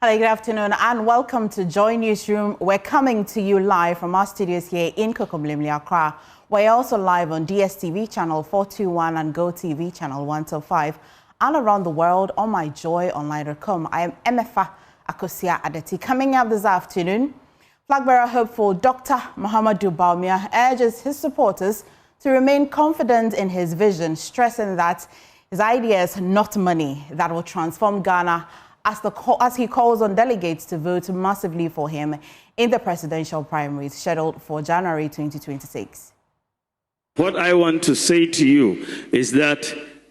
Hello, good afternoon and welcome to Joy Newsroom. We're coming to you live from our studios here in Kokomlemle, Accra. We're also live on DSTV channel 421 and GoTV channel 105 and around the world on myjoyonline.com. I am Emefa Akosia Adeti. Coming up this afternoon, flag bearer hopeful Dr. Muhammadu Bawumia urges his supporters to remain confident in his vision, stressing that his idea is not money that will transform Ghana, as he calls on delegates to vote massively for him in the presidential primaries scheduled for January 2026. What I want to say to you is that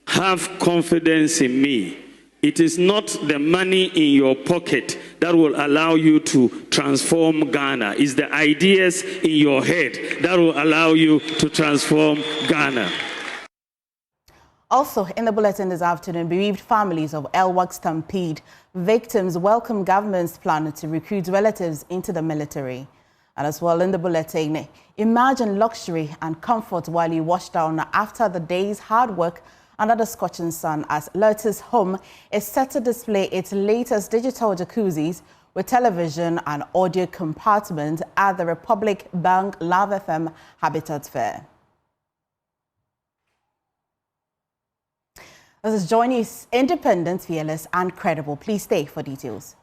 have confidence in me. It is not the money in your pocket that will allow you to transform Ghana. It's the ideas in your head that will allow you to transform Ghana. Also, in the bulletin this afternoon, bereaved families of Elwak stampede victims welcome government's plan to recruit relatives into the military. And as well in the bulletin, imagine luxury and comfort while you wash down after the day's hard work under the scorching sun as Lotus Home is set to display its latest digital jacuzzis with television and audio compartment at the Republic Bank Love FM Habitat Fair. This is JoyNews, independent, fearless, and credible. Please stay for details.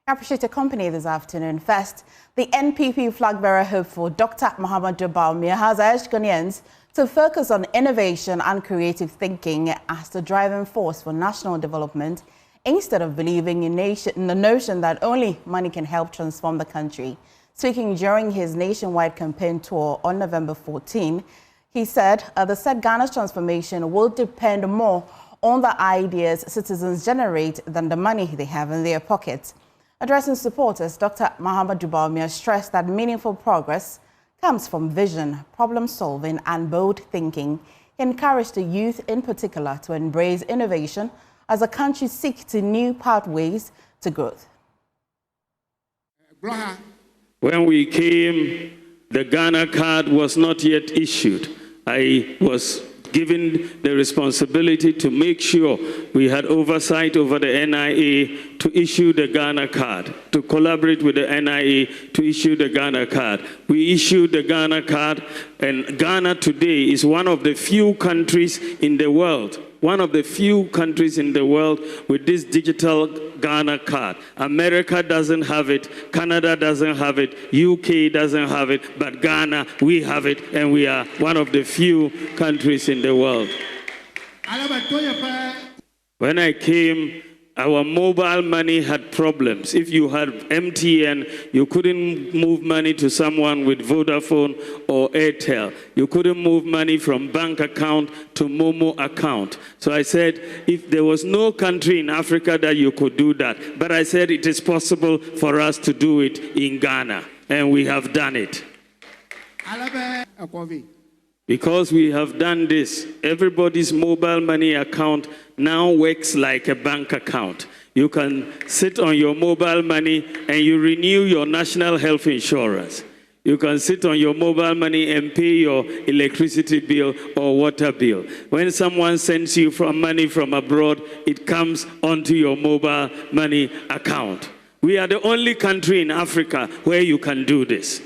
I appreciate your company this afternoon. First, the NPP flag bearer hopeful Dr. Muhammadu Bawumia has urged Ghanaians to focus on innovation and creative thinking as the driving force for national development instead of believing in the notion that only money can help transform the country. Speaking during his nationwide campaign tour on November 14, he said Ghana's transformation will depend more on the ideas citizens generate than the money they have in their pockets. Addressing supporters, Dr. Muhammadu Bawumia stressed that meaningful progress comes from vision, problem-solving, and bold thinking. He encouraged the youth in particular to embrace innovation as the country seeks to new pathways to growth. When we came, the Ghana card was not yet issued. I was given the responsibility to make sure we had oversight over the NIA to issue the Ghana card, to collaborate with the NIA to issue the Ghana card. We issued the Ghana card, and Ghana today is one of the few countries in the world, with this digital Ghana card. America doesn't have it, Canada doesn't have it, UK doesn't have it, but Ghana, we have it, and we are one of the few countries in the world. When I came, our mobile money had problems. If you had MTN, you couldn't move money to someone with Vodafone or Airtel. You couldn't move money from bank account to Momo account. So I said, if there was no country in Africa that you could do that, but I said it is possible for us to do it in Ghana, and we have done it. Because we have done this, everybody's mobile money account now works like a bank account. You can sit on your mobile money and you renew your national health insurance. You can sit on your mobile money and pay your electricity bill or water bill. When someone sends you money from abroad, it comes onto your mobile money account. We are the only country in Africa where you can do this.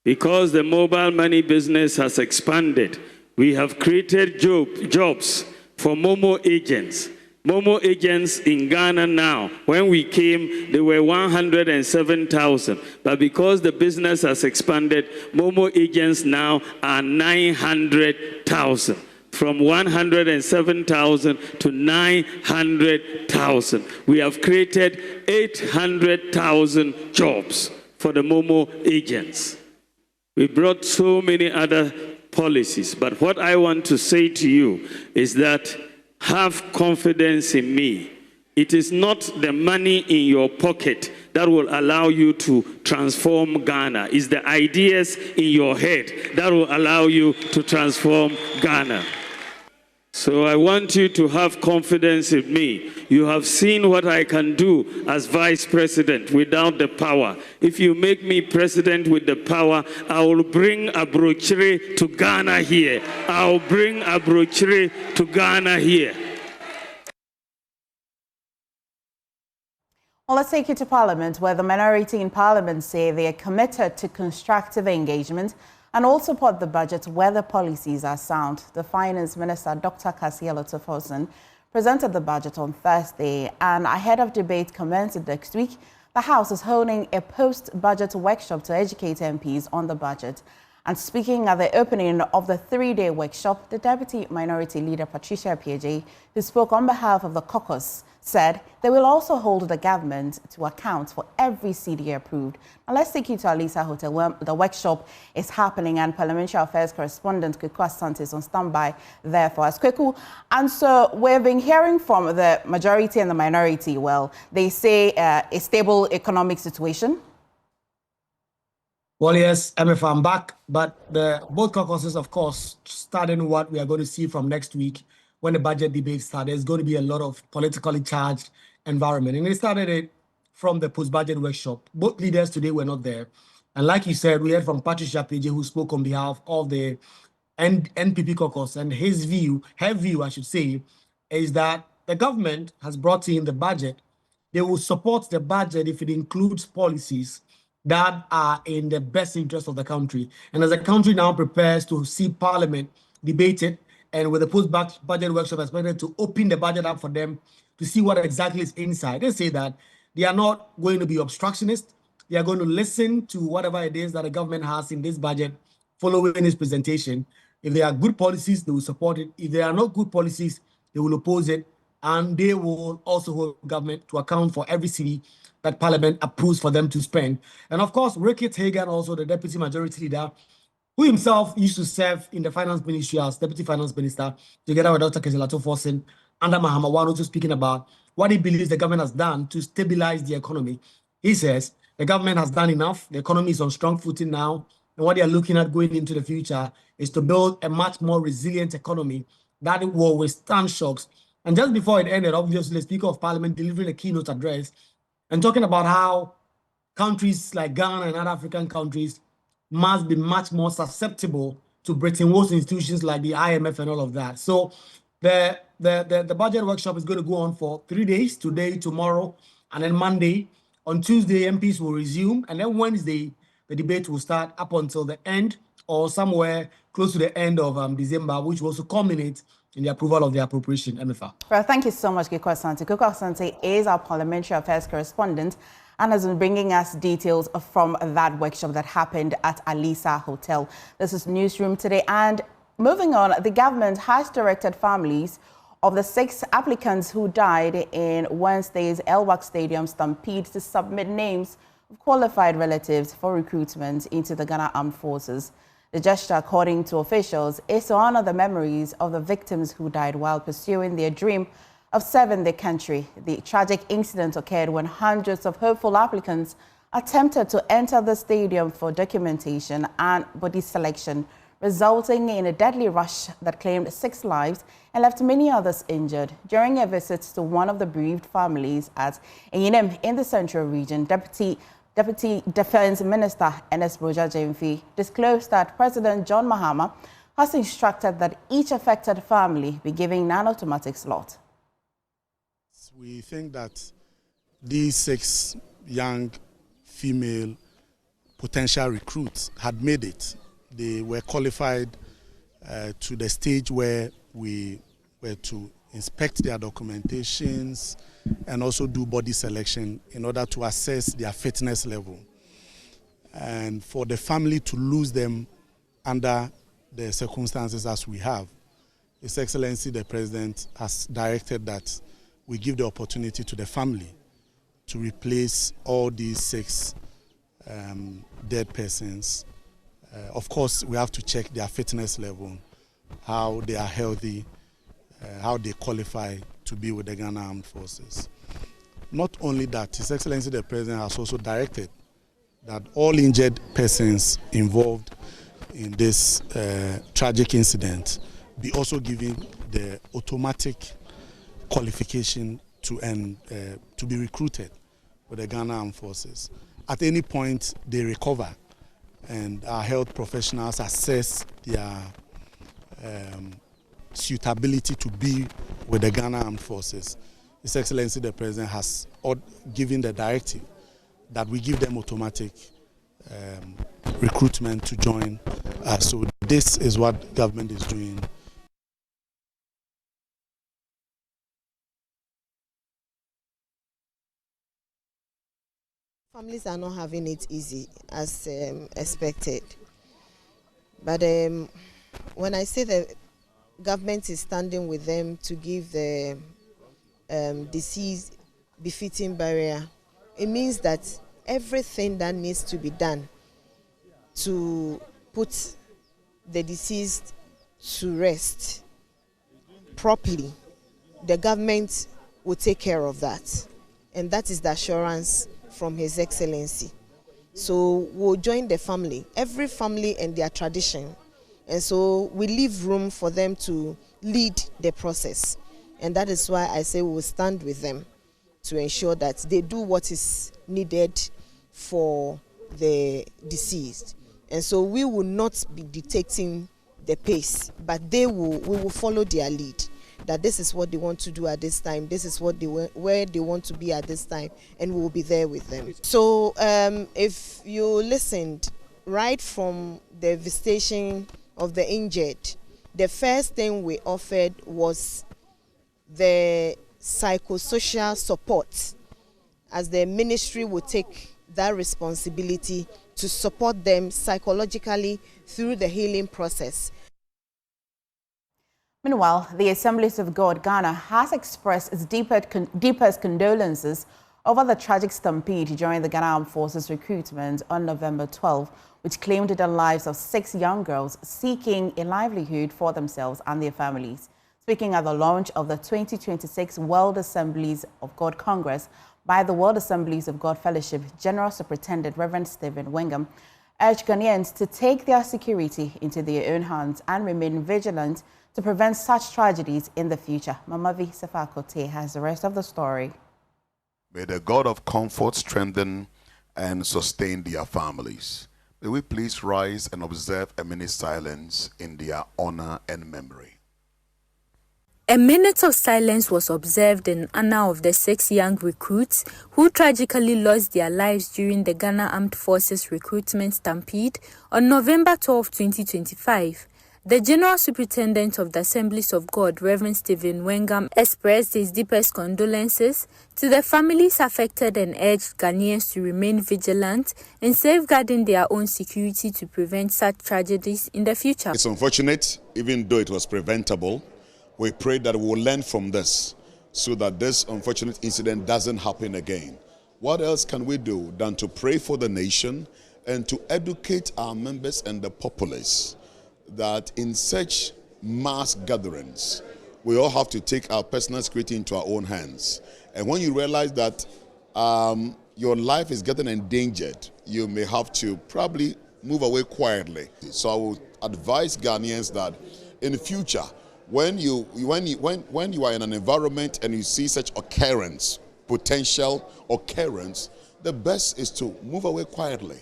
Because the mobile money business has expanded, we have created jobs for Momo agents. Momo agents in Ghana now, when we came, there were 107,000. But because the business has expanded, Momo agents now are 900,000. From 107,000 to 900,000. We have created 800,000 jobs for the Momo agents. We brought so many other policies, but what I want to say to you is that have confidence in me. It is not the money in your pocket that will allow you to transform Ghana. It's the ideas in your head that will allow you to transform Ghana. So I want you to have confidence in me. You have seen what I can do as vice president without the power. If you make me president with the power, I will bring Adjirigano to Ghana here. I'll bring Adjirigano to Ghana here. Well, let's take you to Parliament, where the minority in Parliament say they are committed to constructive engagement and all support the budget where the policies are sound. The Finance Minister, Dr. Kasielo Tofosun, presented the budget on Thursday, and ahead of debate commencing next week, the House is holding a post-budget workshop to educate MPs on the budget. And speaking at the opening of the three-day workshop, the Deputy Minority Leader, Patricia Appiagyei, who spoke on behalf of the caucus, said they will also hold the government to account for every CDA approved. Now let's take you to Alisa Hotel, where the workshop is happening, and Parliamentary Affairs correspondent Kweku Asante is on standby there for us. Kweku, and so we've been hearing from the majority and the minority. Well, they say a stable economic situation. Well, yes, MF, I'm back, but both caucuses, of course, starting what we are going to see from next week when the budget debate starts. There's going to be a lot of politically charged environment. And they started it from the post-budget workshop. Both leaders today were not there. And like you said, we heard from Patricia Appiagyei, who spoke on behalf of the NPP caucus. And his view, her view, I should say, is that the government has brought in the budget. They will support the budget if it includes policies that are in the best interest of the country. And as the country now prepares to see Parliament debate it, and with the post-budget workshop expected to open the budget up for them to see what exactly is inside, they say that they are not going to be obstructionist. They are going to listen to whatever it is that the government has in this budget following this presentation. If there are good policies, they will support it. If there are not good policies, they will oppose it. And they will also hold government to account for every city that Parliament approves for them to spend. And of course, Rickett Hagan, also the Deputy Majority Leader, who himself used to serve in the Finance Ministry as Deputy Finance Minister, together with Dr. Kasielo Tofosun, under Mahama, also speaking about what he believes the government has done to stabilize the economy. He says the government has done enough. The economy is on strong footing now. And what they are looking at going into the future is to build a much more resilient economy that will withstand shocks. And just before it ended, obviously, the Speaker of Parliament delivering a keynote address and talking about how countries like Ghana and other African countries must be much more susceptible to Bretton Woods institutions like the IMF and all of that. So the budget workshop is going to go on for 3 days, today, tomorrow, and then Monday. On Tuesday, MPs will resume, and then Wednesday, the debate will start up until the end or somewhere close to the end of December, which will also culminate in the approval of the appropriation, MFA. Well, thank you so much, Kweku Asante. Kweku Asante is our Parliamentary Affairs correspondent and has been bringing us details from that workshop that happened at Alisa Hotel. This is Newsroom Today. And moving on, the government has directed families of the 6 applicants who died in Wednesday's Elwak Stadium stampede to submit names of qualified relatives for recruitment into the Ghana Armed Forces. The gesture, according to officials, is to honor the memories of the victims who died while pursuing their dream of serving the country. The tragic incident occurred when hundreds of hopeful applicants attempted to enter the stadium for documentation and body selection, resulting in a deadly rush that claimed 6 lives and left many others injured. During a visit to one of the bereaved families at Enyinem in the Central Region, Deputy Defense Minister Ernest Broja-Jemfi disclosed that President John Mahama has instructed that each affected family be given non-automatic slot. We think that these 6 young female potential recruits had made it. They were qualified to the stage where we were to inspect their documentations and also do body selection in order to assess their fitness level. And for the family to lose them under the circumstances as we have, His Excellency the President has directed that we give the opportunity to the family to replace all these 6 dead persons. Of course, we have to check their fitness level, how they are healthy, how they qualify to be with the Ghana Armed Forces. Not only that, His Excellency the President has also directed that all injured persons involved in this tragic incident be also given the automatic qualification to be recruited for the Ghana Armed Forces. At any point they recover and our health professionals assess their suitability to be with the Ghana Armed Forces, His Excellency the President has given the directive that we give them automatic recruitment to join. So this is what government is doing. Families are not having it easy as expected. But when I say the government is standing with them to give the deceased befitting burial, it means that everything that needs to be done to put the deceased to rest properly, the government will take care of that. And that is the assurance from His Excellency. So we'll join the family, every family and their tradition. And so we leave room for them to lead the process. And that is why I say we will stand with them to ensure that they do what is needed for the deceased. And so we will not be dictating the pace, but we will follow their lead. That this is what they want to do at this time, this is what where they want to be at this time, and we will be there with them. So if you listened right from the visitation of the injured, the first thing we offered was the psychosocial support, as the ministry will take that responsibility to support them psychologically through the healing process. Meanwhile, the Assemblies of God Ghana has expressed its deepest condolences over the tragic stampede during the Ghana Armed Forces recruitment on November 12, which claimed the lives of 6 young girls seeking a livelihood for themselves and their families. Speaking at the launch of the 2026 World Assemblies of God Congress by the World Assemblies of God Fellowship General Superintendent Reverend Stephen Wengham, urged Ghanaians to take their security into their own hands and remain vigilant to prevent such tragedies in the future. Mamavi Sefakote has the rest of the story. May the God of comfort strengthen and sustain their families. May we please rise and observe a minute silence in their honor and memory. A minute of silence was observed in honor of the 6 young recruits who tragically lost their lives during the Ghana Armed Forces recruitment stampede on November 12, 2025. The General Superintendent of the Assemblies of God, Reverend Stephen Wengham, expressed his deepest condolences to the families affected and urged Ghanaians to remain vigilant in safeguarding their own security to prevent such tragedies in the future. It's unfortunate, even though it was preventable. We pray that we will learn from this so that this unfortunate incident doesn't happen again. What else can we do than to pray for the nation and to educate our members and the populace that in such mass gatherings, we all have to take our personal security into our own hands. And when you realize that your life is getting endangered, you may have to probably move away quietly. So I would advise Ghanaians that in the future, when you are in an environment and you see such occurrence, potential occurrence, the best is to move away quietly,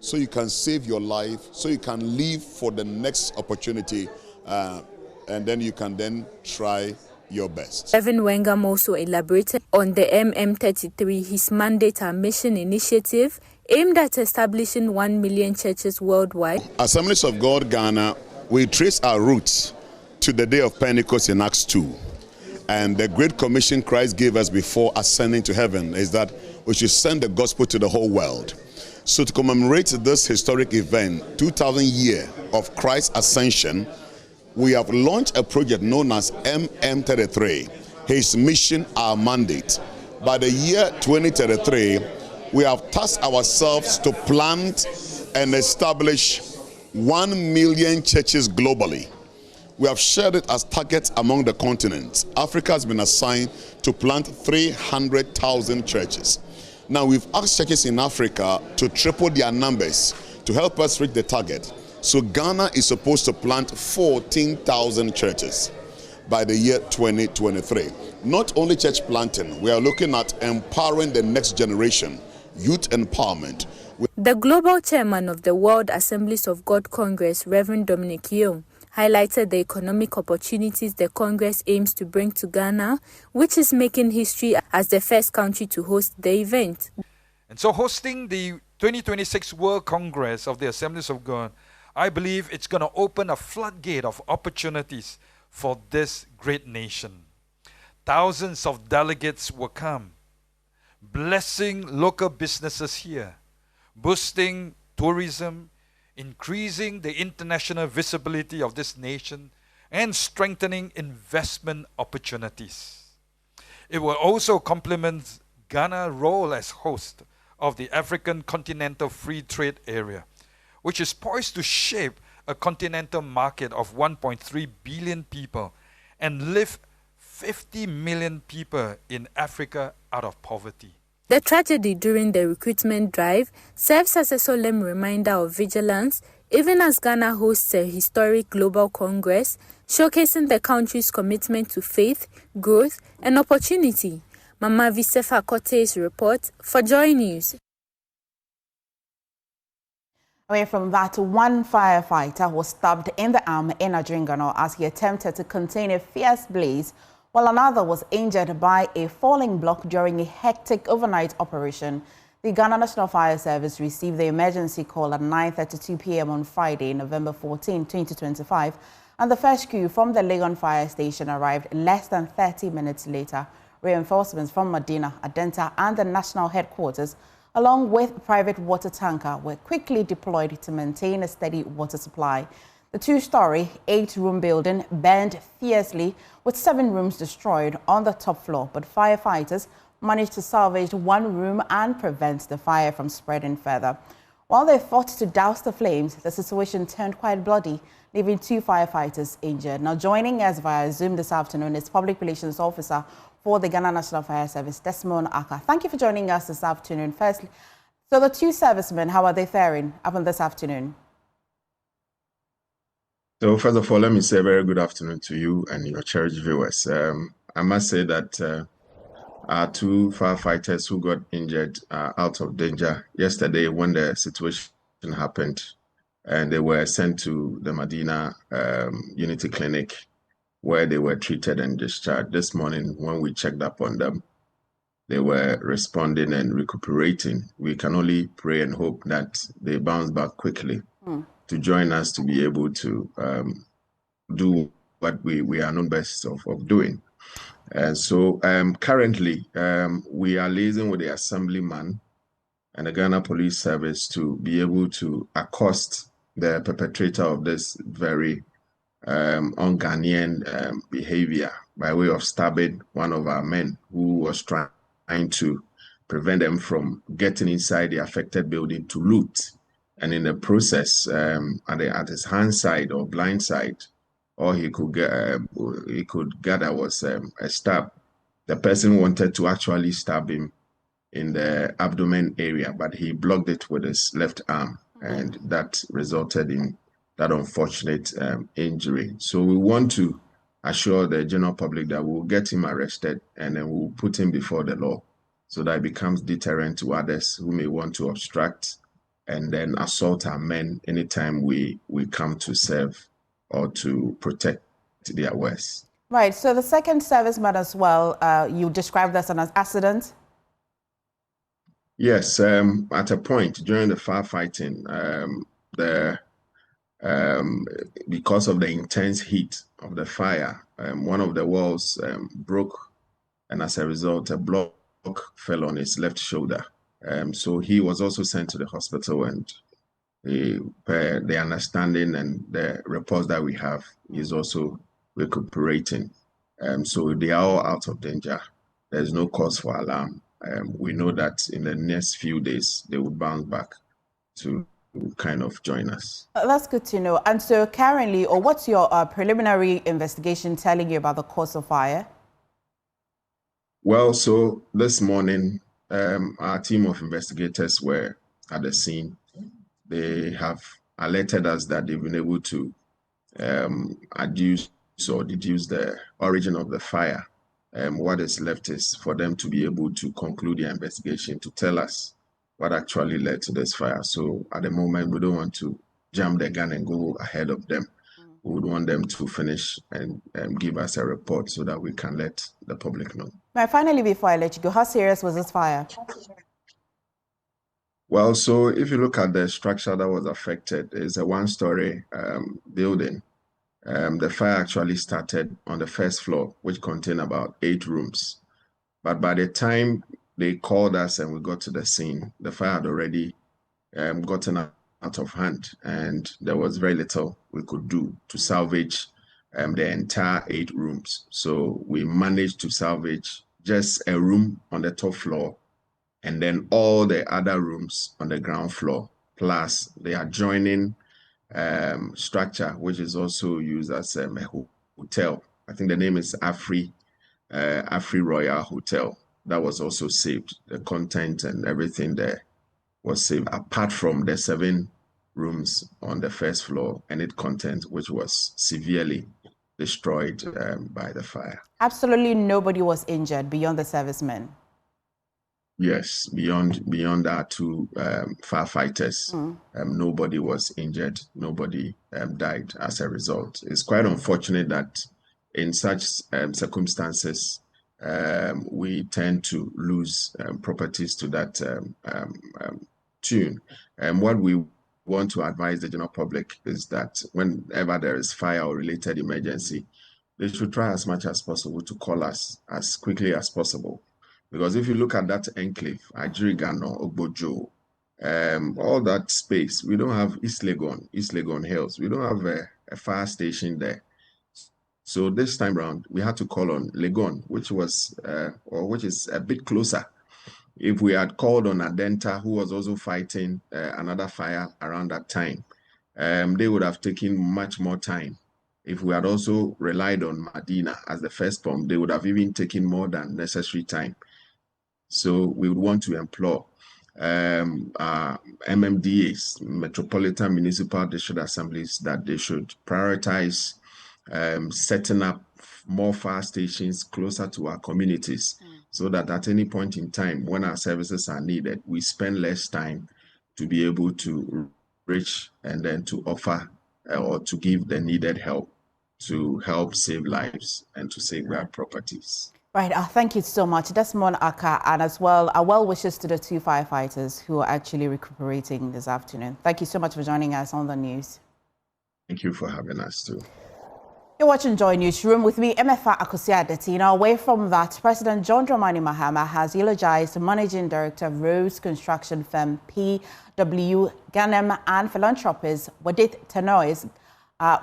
so you can save your life, so you can live for the next opportunity, and then you can then try your best. Reverend Wengham also elaborated on the MM33, his mandate and mission initiative aimed at establishing 1 million churches worldwide. Assemblies of God Ghana, we trace our roots to the day of Pentecost in Acts 2. And the Great Commission Christ gave us before ascending to heaven is that we should send the gospel to the whole world. So to commemorate this historic event, 2000 years of Christ's ascension, we have launched a project known as MM33, his mission, our mandate. By the year 2033, we have tasked ourselves to plant and establish 1 million churches globally. We have shared it as targets among the continents. Africa has been assigned to plant 300,000 churches. Now we've asked churches in Africa to triple their numbers to help us reach the target. So Ghana is supposed to plant 14,000 churches by the year 2023. Not only church planting, we are looking at empowering the next generation, youth empowerment. The global chairman of the World Assemblies of God Congress, Reverend Dominic Young, highlighted the economic opportunities the Congress aims to bring to Ghana, which is making history as the first country to host the event. And so hosting the 2026 World Congress of the Assemblies of God, I believe it's going to open a floodgate of opportunities for this great nation. Thousands of delegates will come, blessing local businesses here, boosting tourism, increasing the international visibility of this nation, and strengthening investment opportunities. It will also complement Ghana's role as host of the African Continental Free Trade Area, which is poised to shape a continental market of 1.3 billion people and lift 50 million people in Africa out of poverty. The tragedy during the recruitment drive serves as a solemn reminder of vigilance, even as Ghana hosts a historic global congress, showcasing the country's commitment to faith, growth, and opportunity. Mama Visefa Kote's report for JoyNews. Away from that, one firefighter was stabbed in the arm in Adjirigano as he attempted to contain a fierce blaze, while another was injured by a falling block during a hectic overnight operation. The Ghana National Fire Service received the emergency call at 9:32 p.m. on Friday, November 14, 2025, and the first crew from the Legon Fire Station arrived less than 30 minutes later. Reinforcements from Medina, Adenta, and the national headquarters, along with private water tanker, were quickly deployed to maintain a steady water supply. The two-story, 8-room building burned fiercely, with 7 rooms destroyed on the top floor, but firefighters managed to salvage 1 room and prevent the fire from spreading further. While they fought to douse the flames, the situation turned quite bloody, leaving 2 firefighters injured. Now, joining us via Zoom this afternoon is Public Relations Officer for the Ghana National Fire Service, Desmond Aka. Thank you for joining us this afternoon. Firstly, so the 2 servicemen, how are they faring up on this afternoon? So first of all, let me say a very good afternoon to you and your cherished viewers. I must say that our 2 firefighters who got injured are out of danger yesterday when the situation happened, and they were sent to the Medina Unity Clinic where they were treated and discharged. This morning, when we checked up on them, they were responding and recuperating. We can only pray and hope that they bounce back quickly to join us to be able to do what we are known best of doing. And so currently, we are liaising with the Assemblyman and the Ghana Police Service to be able to accost the perpetrator of this very un-Ghanaian behavior by way of stabbing one of our men who was trying to prevent them from getting inside the affected building to loot. And in the process, at his hand side or blind side, all he could gather was a stab. The person wanted to actually stab him in the abdomen area, but he blocked it with his left arm, and that resulted in that unfortunate injury. So we want to assure the general public that we'll get him arrested and then we'll put him before the law so that it becomes deterrent to others who may want to obstruct and then assault our men anytime we come to serve or to protect their wares. Right, so the second serviceman as well, you described this as an accident? Yes, at a point during the firefighting, because of the intense heat of the fire, one of the walls broke, and as a result, a block fell on his left shoulder. So he was also sent to the hospital, and the understanding and the reports that we have is also recuperating. So they are all out of danger. There's no cause for alarm. We know that in the next few days, they will bounce back to kind of join us. That's good to know. And so currently, or what's your preliminary investigation telling you about the cause of fire? Well, so this morning, our team of investigators were at the scene. They have alerted us that they've been able to deduce the origin of the fire. What is left is for them to be able to conclude the investigation to tell us what actually led to this fire. So at the moment, we don't want to jump the gun and go ahead of them. We would want them to finish and give us a report so that we can let the public know. Finally, before I let you go, how serious was this fire? Well, so if you look at the structure that was affected, it's a one-story building. The fire actually started on the first floor, which contained about 8 rooms. But by the time they called us and we got to the scene, the fire had already gotten out of hand, and there was very little we could do to salvage the entire 8 rooms. So we managed to salvage just a room on the top floor, and then all the other rooms on the ground floor, plus the adjoining structure, which is also used as a hotel. I think the name is Afri Royal Hotel. That was also saved. The content and everything there was saved, apart from the 7 rooms on the first floor and its content, which was severely destroyed by the fire. Absolutely nobody was injured beyond the servicemen. Yes, beyond our 2 firefighters, nobody was injured, nobody died as a result. It's quite unfortunate that in such circumstances, we tend to lose properties to that tune. And what we want to advise the general public is that whenever there is fire or related emergency, they should try as much as possible to call us as quickly as possible. Because if you look at that enclave, Adjirigano, Ogbojo, all that space, we don't have East Legon Hills. We don't have a fire station there. So this time around, we had to call on Legon, which is a bit closer. If we had called on Adenta, who was also fighting another fire around that time, they would have taken much more time. If we had also relied on Medina as the first pump, they would have even taken more than necessary time. So we would want to implore MMDAs, Metropolitan Municipal District Assemblies, that they should prioritize setting up more fire stations closer to our communities, so that at any point in time when our services are needed, we spend less time to be able to reach and then to offer or to give the needed help to help save lives and to safeguard properties. Right, thank you so much, Desmond Aka, and as well, our well wishes to the 2 firefighters who are actually recuperating this afternoon. Thank you so much for joining us on the news. Thank you for having us too. You're watching Joy Newsroom with me, Emefa Akosua-Adeti. Now, away from that, President John Dramani Mahama has eulogized the Managing Director of Roads Construction firm PW Ganem and philanthropist Wadith Tenois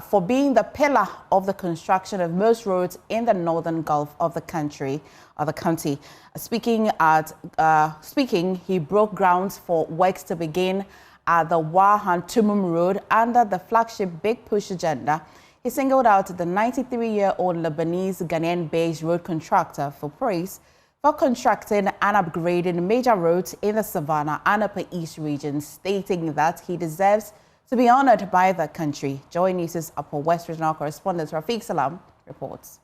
for being the pillar of the construction of most roads in the northern Gulf of the county. Speaking, he broke grounds for works to begin at the Wahan Tumum Road under the flagship Big Push agenda. He singled out the 93-year-old Lebanese Ghanaian-based road contractor for praise for constructing and upgrading major roads in the Savannah and Upper East regions, stating that he deserves to be honored by the country. Joy News' Upper West Regional correspondent Rafiq Salam reports.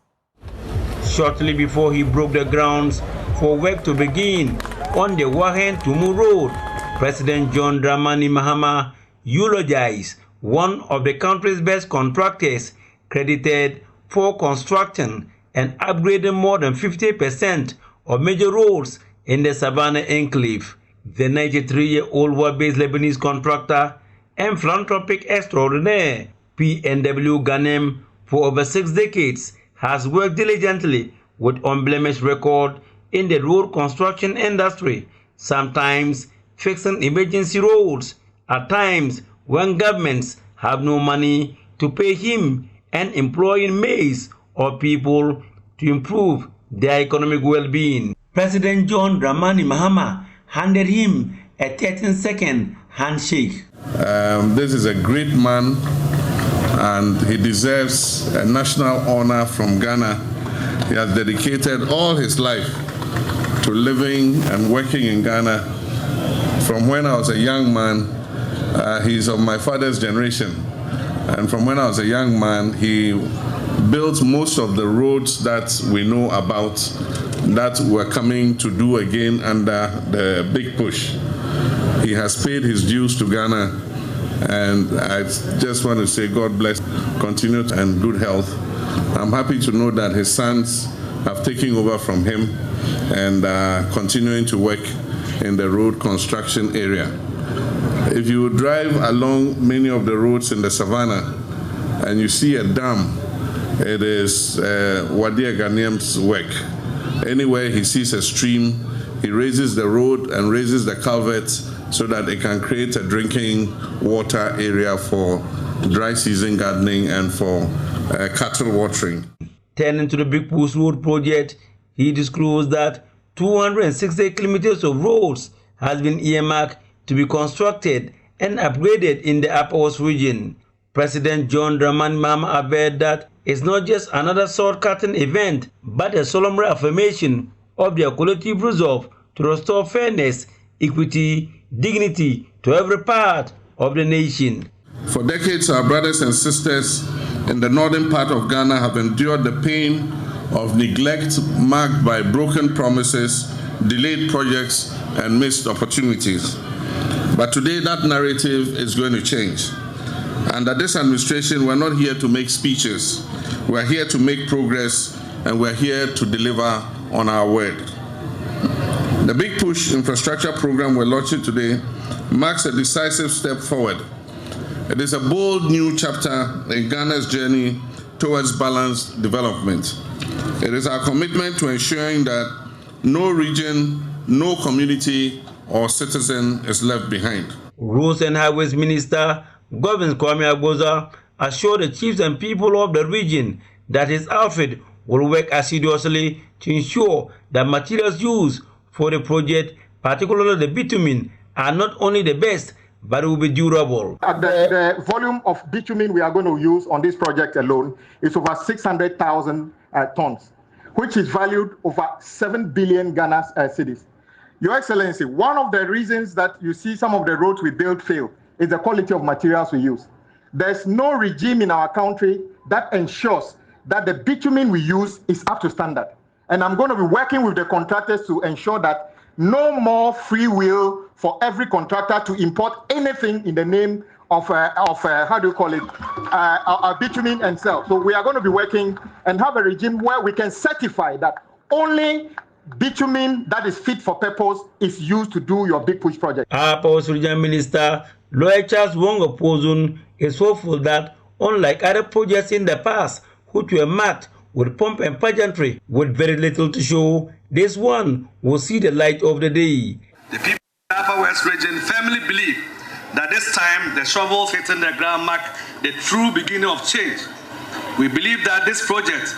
Shortly before he broke the grounds for work to begin on the Wahan Tumu Road, President John Dramani Mahama eulogized one of the country's best contractors, credited for constructing and upgrading more than 50% of major roads in the Savannah enclave. The 93-year-old war-based Lebanese contractor and philanthropic extraordinaire PNW Ghanem for over 6 decades has worked diligently with unblemished record in the road construction industry, sometimes fixing emergency roads, at times when governments have no money to pay him, and employing maids or people to improve their economic well-being. President John Dramani Mahama handed him a 13-second handshake. This is a great man, and he deserves a national honor from Ghana. He has dedicated all his life to living and working in Ghana from when I was a young man He's of my father's generation. And from when I was a young man, he built most of the roads that we know about that we're coming to do again under the big push. He has paid his dues to Ghana, and I just want to say God bless, continued and good health. I'm happy to know that his sons have taken over from him and continuing to work in the road construction area. If you drive along many of the roads in the savannah and you see a dam, it is Adjirigano's work. Anywhere he sees a stream, he raises the road and raises the culverts so that it can create a drinking water area for dry season gardening and for cattle watering. Turning to the Big Push Road project, he disclosed that 260 kilometers of roads has been earmarked to be constructed and upgraded in the Upper West region. President John Dramani Mahama averred that it's not just another sword-cutting event, but a solemn reaffirmation of their collective resolve to restore fairness, equity, dignity to every part of the nation. For decades, our brothers and sisters in the northern part of Ghana have endured the pain of neglect marked by broken promises, delayed projects, and missed opportunities. But today, that narrative is going to change. Under this administration, we're not here to make speeches. We're here to make progress, and we're here to deliver on our word. The Big Push infrastructure program we're launching today marks a decisive step forward. It is a bold new chapter in Ghana's journey towards balanced development. It is our commitment to ensuring that no region, no community, or citizen is left behind. Roads and Highways Minister Governor Kwame Agboza assured the chiefs and people of the region that his outfit will work assiduously to ensure that materials used for the project, particularly the bitumen, are not only the best, but will be durable. The volume of bitumen we are going to use on this project alone is over 600,000 tons, which is valued over 7 billion Ghana cedis. Your Excellency, one of the reasons that you see some of the roads we build fail is the quality of materials we use. There's no regime in our country that ensures that the bitumen we use is up to standard. And I'm going to be working with the contractors to ensure that no more free will for every contractor to import anything in the name of bitumen and sell. So we are going to be working and have a regime where we can certify that only bitumen that is fit for purpose is used to do your Big Push project. Upper West Region Minister Lawyer Charles Wongo Pozun is hopeful that, unlike other projects in the past, which were marked with pomp and pageantry with very little to show, this one will see the light of the day. The people of the Upper West region firmly believe that this time the shovels hitting the ground mark the true beginning of change. We believe that this project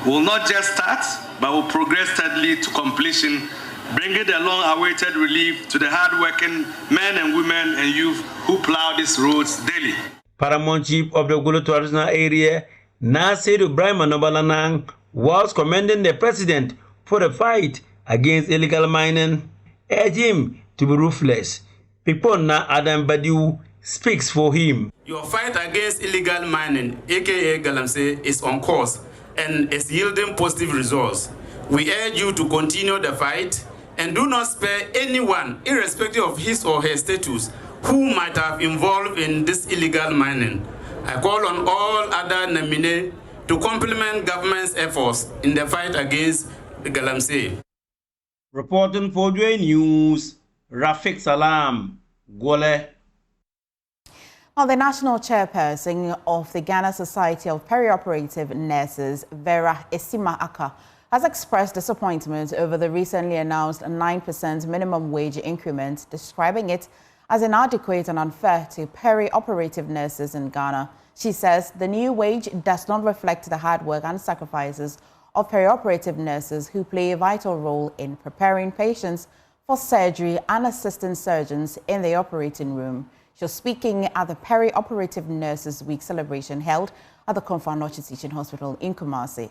will not just start, but will progress steadily to completion, bringing the long-awaited relief to the hard-working men and women and youth who plow these roads daily. Paramount Chief of the Gulu Traditional Area, Nasir Ibrahim Anobalanang, was commending the president for the fight against illegal mining, urged him to be ruthless. Pipona Adam Badiou speaks for him. Your fight against illegal mining, aka Galamsey, is on course and is yielding positive results. We urge you to continue the fight and do not spare anyone, irrespective of his or her status, who might have involved in this illegal mining. I call on all other nominees to complement government's efforts in the fight against the Galamsey. Reporting for JoyNews, Rafiq Salam, Gole. Well, the national chairperson of the Ghana Society of Perioperative Nurses, Vera Esima Aka, has expressed disappointment over the recently announced 9% minimum wage increment, describing it as inadequate and unfair to perioperative nurses in Ghana. She says the new wage does not reflect the hard work and sacrifices of perioperative nurses who play a vital role in preparing patients for surgery and assisting surgeons in the operating room. She was speaking at the Perioperative Nurses Week celebration held at the Komfo Anokye Teaching Hospital in Kumasi.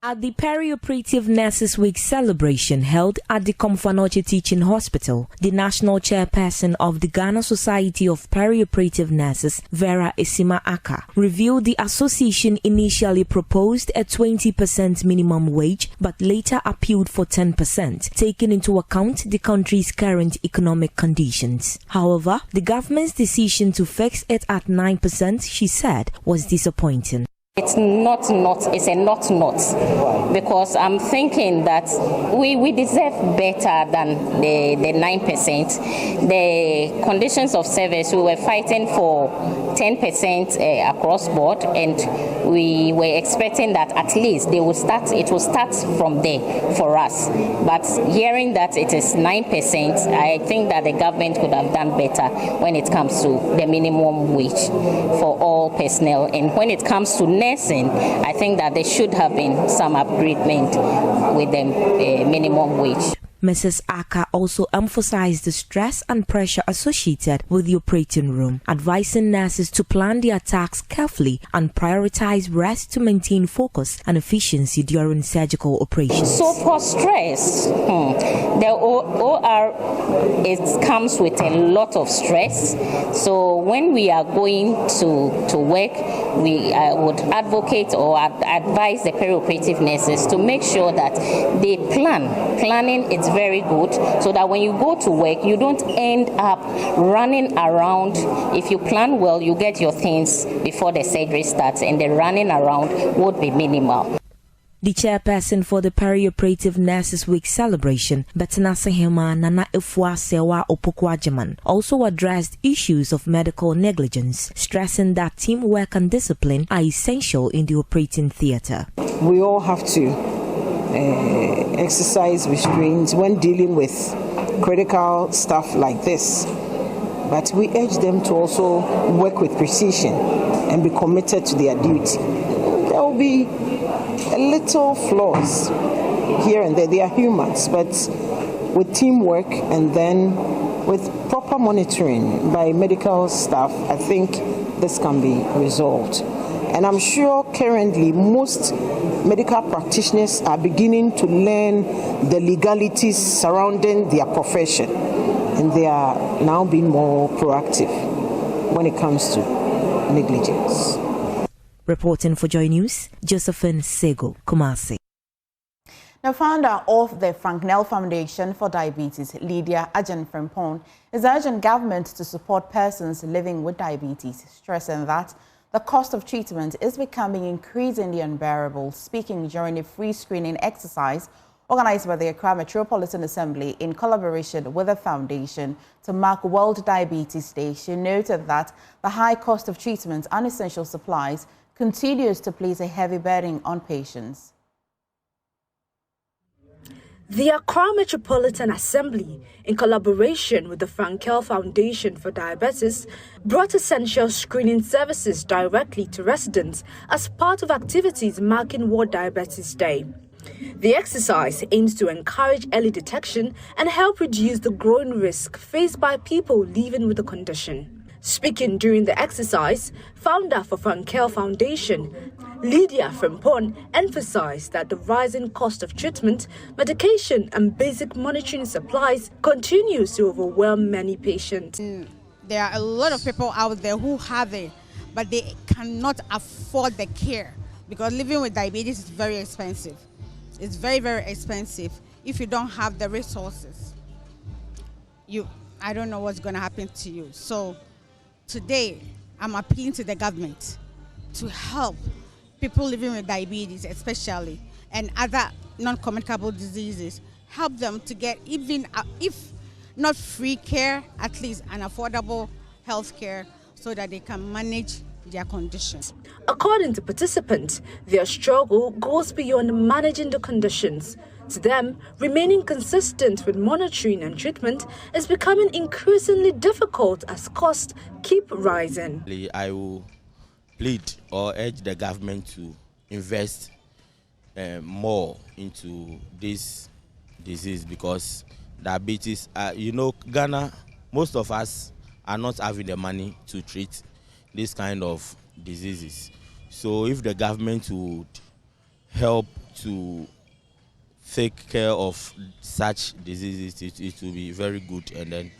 At the Perioperative Nurses Week celebration held at the Komfanoche Teaching Hospital, the national chairperson of the Ghana Society of Perioperative Nurses, Vera Esima Aka, revealed the association initially proposed a 20% minimum wage but later appealed for 10%, taking into account the country's current economic conditions. However, the government's decision to fix it at 9%, she said, was disappointing. It's it's a not, because I'm thinking that we deserve better than the 9%. The conditions of service, we were fighting for 10% across board, and we were expecting that at least it will start from there for us. But hearing that it is 9%, I think that the government could have done better when it comes to the minimum wage for all personnel. And when it comes to nursing, I think that there should have been some upgradement with the minimum wage. Mrs. Aka also emphasized the stress and pressure associated with the operating room, advising nurses to plan their tasks carefully and prioritize rest to maintain focus and efficiency during surgical operations. So for stress, the OR, it comes with a lot of stress. So when we are going to work, we would advocate or advise the perioperative nurses to make sure that they planning it's very good, so that when you go to work, you don't end up running around. If you plan well, you get your things before the surgery starts, and the running around would be minimal. The chairperson for the Perioperative Nurses Week celebration, Bettina Sehema Nana Efua Sewa Opokwajaman, also addressed issues of medical negligence, stressing that teamwork and discipline are essential in the operating theatre. We all have to exercise restraint when dealing with critical stuff like this, but we urge them to also work with precision and be committed to their duty. There will be a little flaws here and there. They are humans, but with teamwork and then with proper monitoring by medical staff, I think this can be resolved. And I'm sure currently most medical practitioners are beginning to learn the legalities surrounding their profession, and they are now being more proactive when it comes to negligence. Reporting for JoyNews, Josephine Sego, Kumasi. Now, founder of the Frank Nell Foundation for Diabetes, Lydia Ajin-Frimpong, is urging government to support persons living with diabetes, stressing that the cost of treatment is becoming increasingly unbearable, speaking during a free screening exercise organized by the Accra Metropolitan Assembly in collaboration with the foundation to mark World Diabetes Day. She noted that the high cost of treatment and essential supplies continues to place a heavy burden on patients. The Accra Metropolitan Assembly, in collaboration with the Frankel Foundation for Diabetes, brought essential screening services directly to residents as part of activities marking World Diabetes Day. The exercise aims to encourage early detection and help reduce the growing risk faced by people living with the condition. Speaking during the exercise, founder for Frankel Foundation, Lydia Frimpong, emphasized that the rising cost of treatment, medication and basic monitoring supplies continues to overwhelm many patients. There are a lot of people out there who have it, but they cannot afford the care because living with diabetes is very expensive. It's very, very expensive. If you don't have the resources, I don't know what's going to happen to you. So today, I'm appealing to the government to help people living with diabetes especially, and other non-communicable diseases, help them to get, even if not free care, at least an affordable health care so that they can manage their conditions. According to participants, their struggle goes beyond managing the conditions. To them, remaining consistent with monitoring and treatment is becoming increasingly difficult as costs keep rising. I will plead or urge the government to invest more into this disease, because diabetes, Ghana, most of us are not having the money to treat this kind of diseases. So if the government would help to take care of such diseases, it will be very good, and then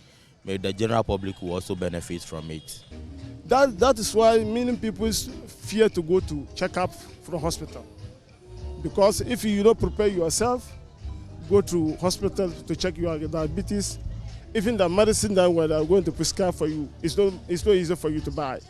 maybe the general public will also benefit from it. That is why many people fear to go to check up from hospital. Because if you don't prepare yourself, go to hospital to check your diabetes, even the medicine that we are going to prescribe for you, it's not easy for you to buy.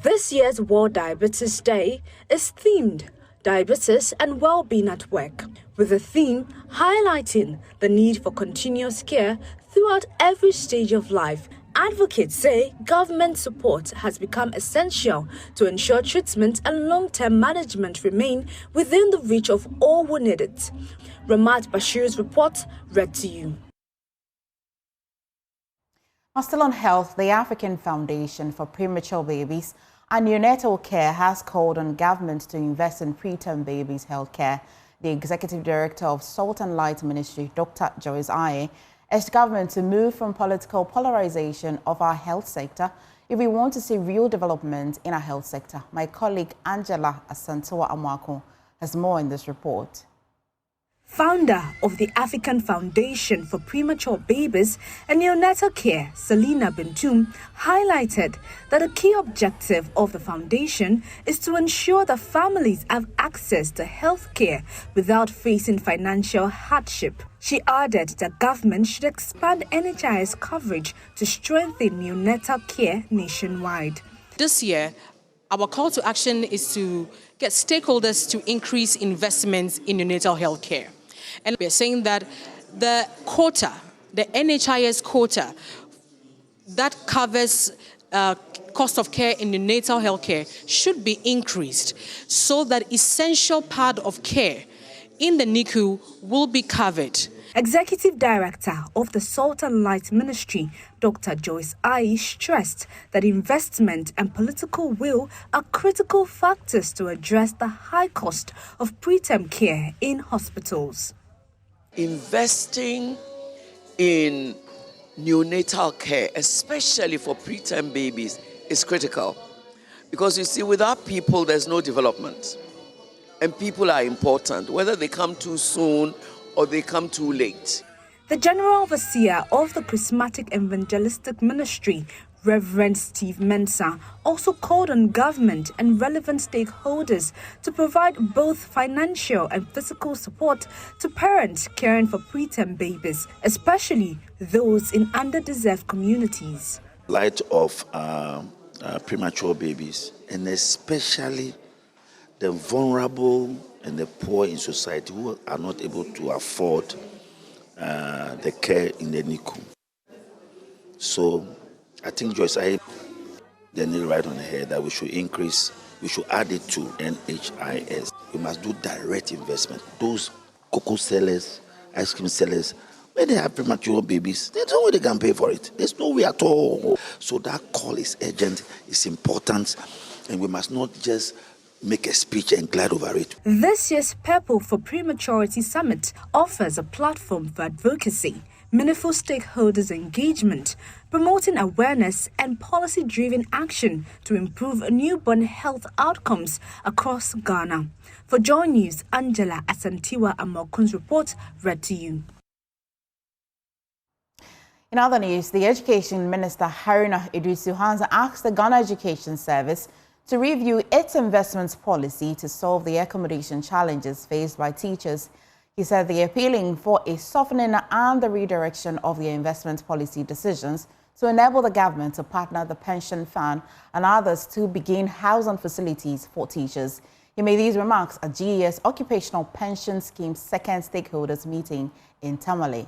This year's World Diabetes Day is themed Diabetes and Well-Being at Work, with the theme highlighting the need for continuous care throughout every stage of life. Advocates say government support has become essential to ensure treatment and long-term management remain within the reach of all who need it. Ramat Bashir's report read to you. Still on health, the African Foundation for Premature Babies and Neonatal Care has called on government to invest in preterm babies' health care. The Executive Director of Salt and Light Ministry, Dr. Joyce Aye, urged government to move from political polarization of our health sector if we want to see real development in our health sector. My colleague Angela Asantewa Amwako has more in this report. Founder of the African Foundation for Premature Babies and Neonatal Care, Selina Bentum, highlighted that a key objective of the foundation is to ensure that families have access to health care without facing financial hardship. She added that government should expand NHIS coverage to strengthen neonatal care nationwide. This year, our call to action is to get stakeholders to increase investments in neonatal health care. And we're saying that the quota, the NHIS quota, that covers cost of care in neonatal health care should be increased so that essential part of care in the NICU will be covered. Executive Director of the Salt and Light Ministry, Dr. Joyce Aye, stressed that investment and political will are critical factors to address the high cost of preterm care in hospitals. Investing in neonatal care, especially for preterm babies, is critical. Because you see, without people, there's no development. And people are important, whether they come too soon or they come too late. The General Overseer of the Charismatic Evangelistic Ministry, Reverend Steve Mensah, also called on government and relevant stakeholders to provide both financial and physical support to parents caring for preterm babies, especially those in underdeserved communities. Light of premature babies, and especially the vulnerable and the poor in society who are not able to afford the care in the NICU. So I think Joyce, they nail right on the head that we should increase, we should add it to NHIS. We must do direct investment. Those cocoa sellers, ice cream sellers, when they have premature babies, there's no way they can pay for it. There's no way at all. So that call is urgent, it's important, and we must not just make a speech and glide over it. This year's Purple for Prematurity Summit offers a platform for advocacy, meaningful stakeholders engagement, promoting awareness and policy-driven action to improve newborn health outcomes across Ghana. For JoyNews, Angela Asantewa Amokun's report read to you. In other news, the Education Minister Haruna Iddrisu has asked the Ghana Education Service to review its investments policy to solve the accommodation challenges faced by teachers. He said they're appealing for a softening and the redirection of the investment policy decisions to enable the government to partner the pension fund and others to begin housing facilities for teachers. He made these remarks at GES Occupational Pension Scheme's second stakeholders meeting in Tamale.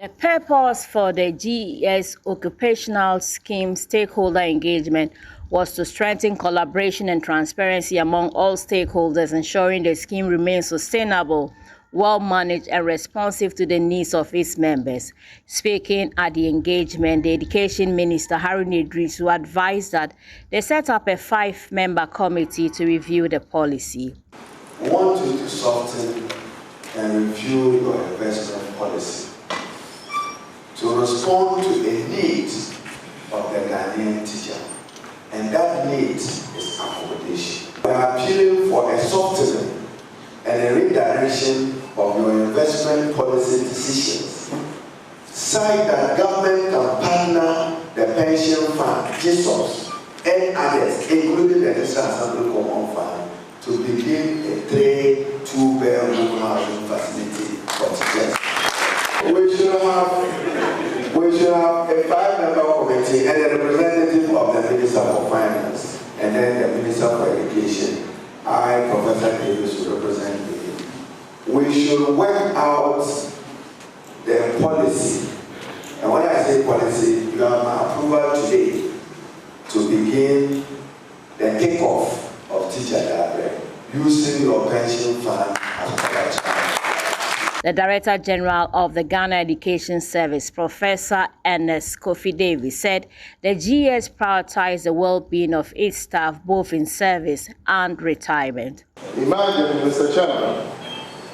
The purpose for the GES Occupational Scheme stakeholder engagement was to strengthen collaboration and transparency among all stakeholders, ensuring the scheme remains sustainable, well-managed and responsive to the needs of its members. Speaking at the engagement, the Education Minister Haruna Iddrisu advised that they set up a 5-member committee to review the policy. We want you to soften and review your investment policy to respond to the needs of the Ghanaian teacher. And that need is accommodation. We are appealing for a softening and the redirection of your investment policy decisions. Cite that government can partner the pension fund, GSOS, and others, including the National Assembly Common Fund, to begin a 2-bedroom housing facility for teachers. We should have a 5-member committee and a representative of the Minister for Finance and then the Minister for Education. I, Professor Davis, will represent me. We should work out the policy. And when I say policy, you have my approval today to begin the kickoff of teacher diary using your pension fund as a child. The Director General of the Ghana Education Service, Professor Ernest Kofi Davis, said the GS prioritized the well-being of its staff both in service and retirement. Imagine, Mr. Chairman,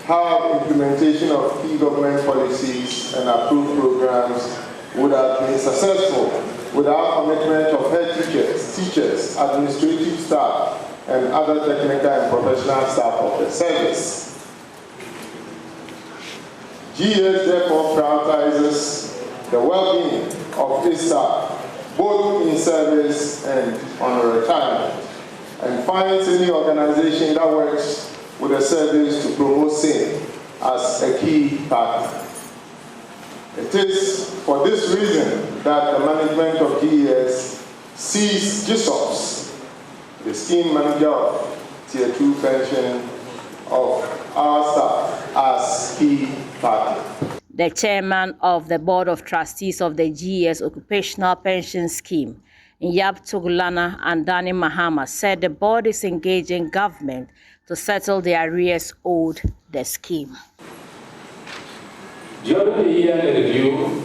how implementation of key government policies and approved programs would have been successful without commitment of head teachers, administrative staff, and other technical and professional staff of the service. GS therefore prioritizes the well-being of its staff, both in service and on retirement, and finds any organization that works with the service to promote same as a key partner. It is for this reason that the management of GS sees GSOPs, the scheme manager of Tier 2 pension of our staff, as key partner. The chairman of the Board of Trustees of the GS Occupational Pension Scheme, Nyap Tugulana and Dani Mahama, said the board is engaging government to settle the arrears owed the scheme. During the yearly review,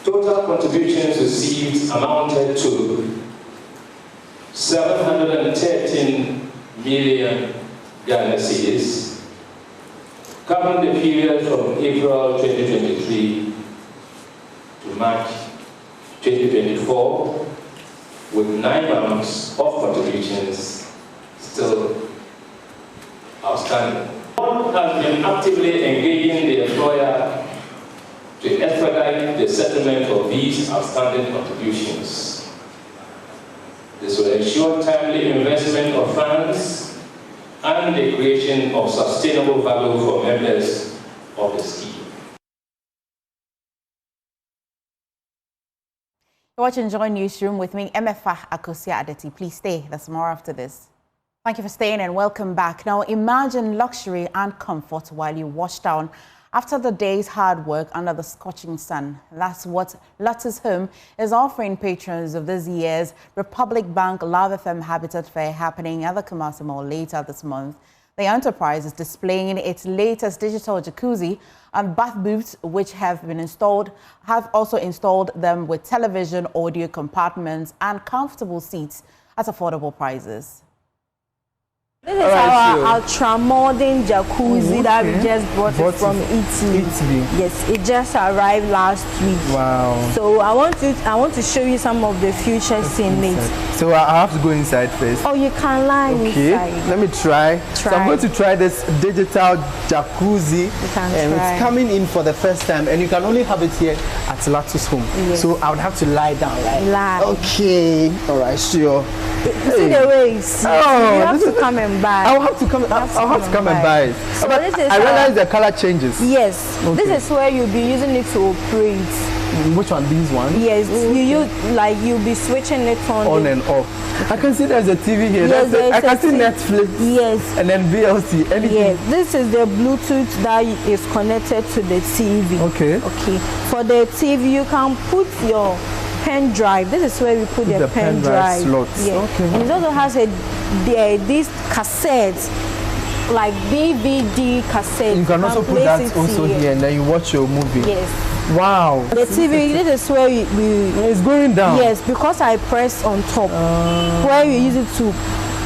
total contributions received amounted to 713 million Ghana cedis, covering the period from April 2023 to March 2024, with 9 months of contributions still outstanding. The board has been actively engaging the employer to expedite the settlement of these outstanding contributions. This will ensure timely investment of funds and the creation of sustainable value for members of the scheme. You're watching Joy Newsroom with me, Emefa Akosia Adeti. Please stay. There's more after this. Thank you for staying and welcome back. Now, imagine luxury and comfort while you wash down after the day's hard work under the scorching sun. That's what Lotus Home is offering patrons of this year's Republic Bank Love FM Habitat Fair happening at the Kumasi Mall later this month. The enterprise is displaying its latest digital jacuzzi and bath booths, which have also installed them with television, audio compartments and comfortable seats at affordable prices. This is our ultra-modern jacuzzi that we just brought it from Italy. Yes, it just arrived last week. Wow. So I want to show you some of the features in it. So I have to go inside first. Oh, you can lie inside. Let me try. So I'm going to try this digital jacuzzi. And it's coming in for the first time, and you can only have it here at Lotus Home. Yes. So I would have to lie down, right? Lie. Okay. All right, sure. See the waves. Oh, you have to come and buy. I'll have to come and buy it. So but this is I realize the color changes. Yes. Okay. This is where you'll be using it to operate. Which one? These ones? Yes. You'll be switching it on and off. I can see there's a TV here. Yes, I can see Netflix. Yes. And then VLC. Anything. Yes. This is the Bluetooth that is connected to the TV. Okay. Okay. For the TV, you can put your pen drive. This is where we put the pen drive slots. Yes. Okay. And it also has these cassettes, like DVD cassettes. You can also put that also here, and then you watch your movie. Yes. Wow. The TV, this is where it's going down. Yes, because I press on top, where you use it to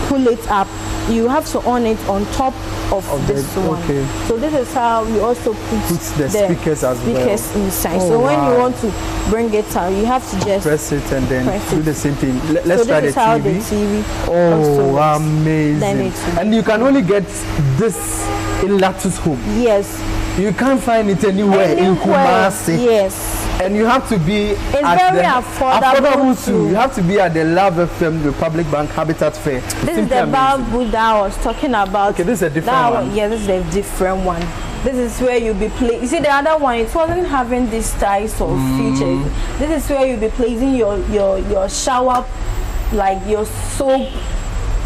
pull it up, you have to on it on top of this one. Okay. So this is how we also put the speakers as well. Inside. Oh, so when wow. you want to bring it out, you have to just press it and then do the same thing. Let's so try this the is how TV. the TV Oh, amazing! And you can only get this in Latu's home. Yes. You can't find it anywhere in Kumasi. Yes. And you have to be it's very affordable too. You have to be at the Love FM Republic Bank Habitat Fair. This is the bamboo that I was talking about. Okay, this is a different one. Yeah, this is a different one. This is where you'll be placing. You see, the other one, it wasn't having these types of features. This is where you'll be placing your shower, like your soap,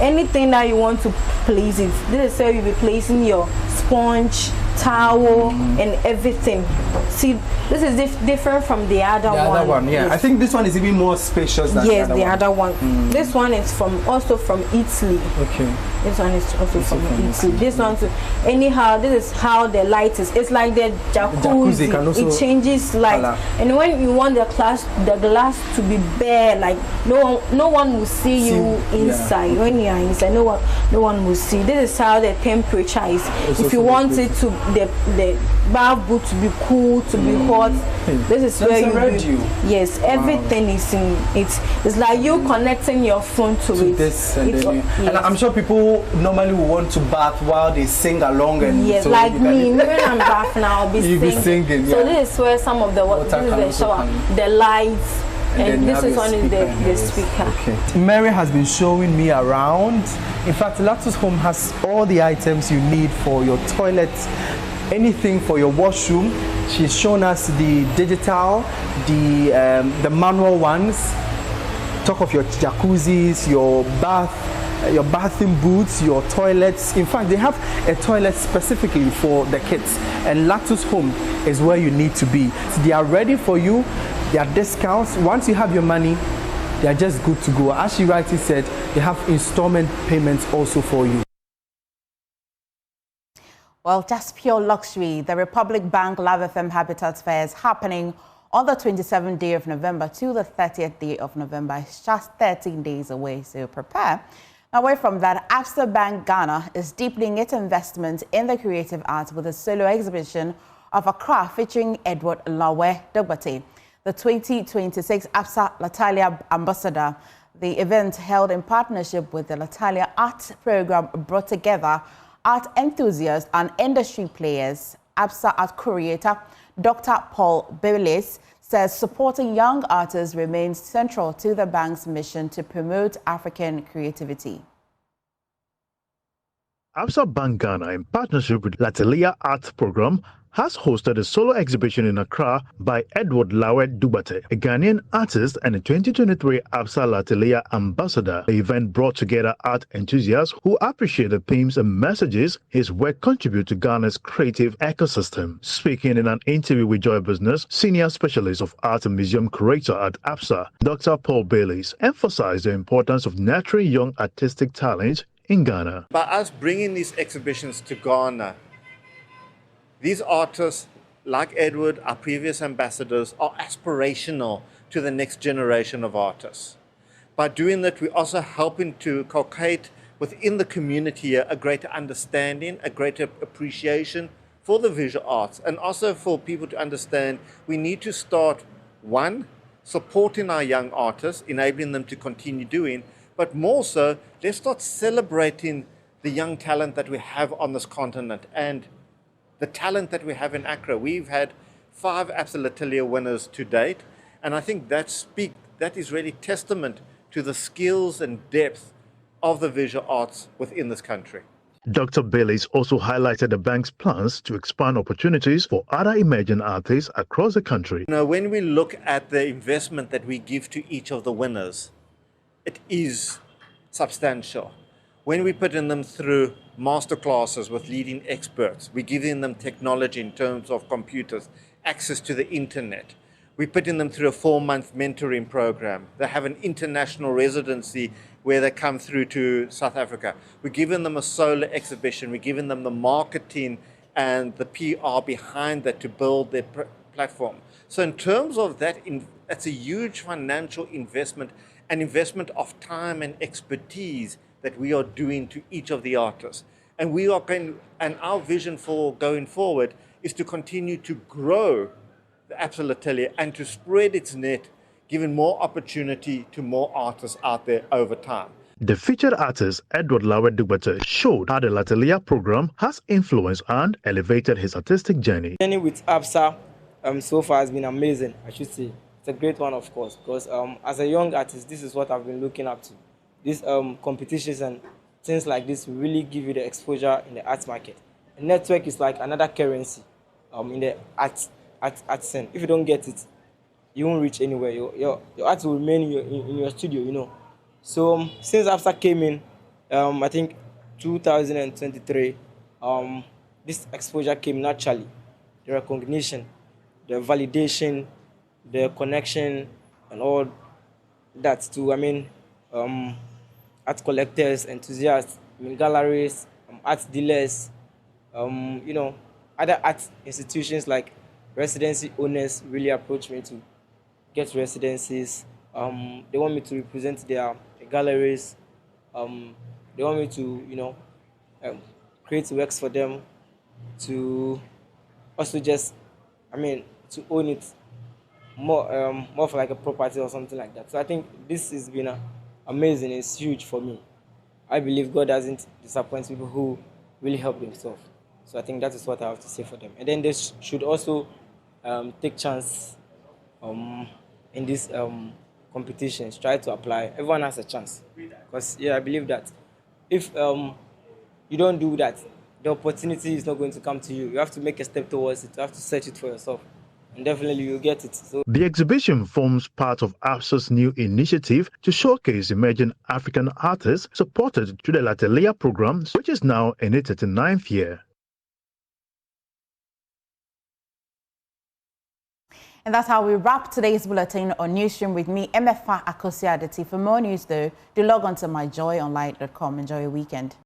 anything that you want to place it. This is where you'll be placing your sponge, towel, and everything. See, this is different from the other one. The other one, yeah. Yes. I think this one is even more spacious than the other one. This one is also from Italy. Okay. This one is also from Italy. This one too. Anyhow, this is how the light is. It's like the jacuzzi. It changes light. And when you want the glass to be bare, like no one will see you inside. Yeah. When you are inside, no one will see. This is how the temperature is. If you want it to the bath boot to be cool, to be hot, this is where you. Yes, everything is in it. It's like you connecting your phone to it. This and, and I'm sure people normally will want to bath while they sing along. And yes, so like me. When I'm bathing, I'll be singing. Yeah. So this is where some of the water, this is the shower, the lights, and this is only the speaker. Okay. Mary has been showing me around. In fact, Latu's home has all the items you need for your toilet, anything for your washroom. She's shown us the digital, the manual ones. Talk of your jacuzzis, your bathing booths, your toilets. In fact, they have a toilet specifically for the kids. And Latu's home is where you need to be. So they are ready for you. There are discounts. Once you have your money, they are just good to go. As she rightly said, they have installment payments also for you. Well, just pure luxury. The Republic Bank Love FM Habitat Fair is happening on the 27th day of November to the 30th day of November. It's just 13 days away, so prepare. Away from that, Absa Bank Ghana is deepening its investment in the creative arts with a solo exhibition of Accra featuring Edward Lawe Dugbate, the 2026 Absa Latalia Ambassador. The event, held in partnership with the Latalia Art Program, brought together art enthusiasts and industry players. Absa Art Curator Dr. Paul Baileys says supporting young artists remains central to the bank's mission to promote African creativity. Absa Bank Ghana, in partnership with Latalia Art Program, has hosted a solo exhibition in Accra by Edward Lawe Dugbate, a Ghanaian artist and a 2023 Absa Latalia Ambassador. The event brought together art enthusiasts who appreciate the themes and messages his work contribute to Ghana's creative ecosystem. Speaking in an interview with Joy Business, Senior Specialist of Art and Museum Curator at Absa, Dr. Paul Baileys, emphasized the importance of nurturing young artistic talent in Ghana. By us bringing these exhibitions to Ghana, these artists, like Edward, our previous ambassadors, are aspirational to the next generation of artists. By doing that, we're also helping to cultivate within the community a greater understanding, a greater appreciation for the visual arts, and also for people to understand we need to start, one, supporting our young artists, enabling them to continue doing, but more so, let's start celebrating the young talent that we have on this continent and the talent that we have in Accra. We've had 5 Absa Latalia winners to date, and I think that is really testament to the skills and depth of the visual arts within this country. Dr. Baileys also highlighted the bank's plans to expand opportunities for other emerging artists across the country. Now, when we look at the investment that we give to each of the winners, it is substantial. When we put in them through masterclasses with leading experts, we're giving them technology in terms of computers, access to the internet. We're putting them through a 4-month mentoring program. They have an international residency where they come through to South Africa. We're giving them a solar exhibition. We're giving them the marketing and the PR behind that to build their platform. So in terms of that, that's a huge financial investment, an investment of time and expertise that we are doing to each of the artists. And our vision for going forward is to continue to grow the Absa Atelier and to spread its net, giving more opportunity to more artists out there over time. The featured artist Edward Lawet Dugbate showed how the Atelier program has influenced and elevated his artistic journey. The journey with Absa so far has been amazing, I should say. It's a great one, of course, because as a young artist, this is what I've been looking up to. These competitions and things like this really give you the exposure in the arts market. A network is like another currency in the art scene. If you don't get it, you won't reach anywhere. Your art will remain in your studio, you know. So since Absa came in, I think 2023, this exposure came naturally. The recognition, the validation, the connection, and all that to, art collectors, enthusiasts, galleries, art dealers, other art institutions like residency owners really approach me to get residencies. They want me to represent their galleries. They want me to, create works for them, to also just, to own it more for like a property or something like that. So I think this has been amazing. It's huge for me. I believe God doesn't disappoint people who really help themselves. So I think that is what I have to say for them. And then they should also take chance in these competitions. Try to apply. Everyone has a chance. Because I believe that if you don't do that, the opportunity is not going to come to you. You have to make a step towards it. You have to search it for yourself. And definitely you'll get it. So the exhibition forms part of Absa's new initiative to showcase emerging African artists supported through the Atelier program, which is now in its 39th year. And that's how we wrap today's bulletin on Newsroom with me, Emefa Akosi Adeti. For more news, though, do log on to myjoyonline.com. Enjoy your weekend.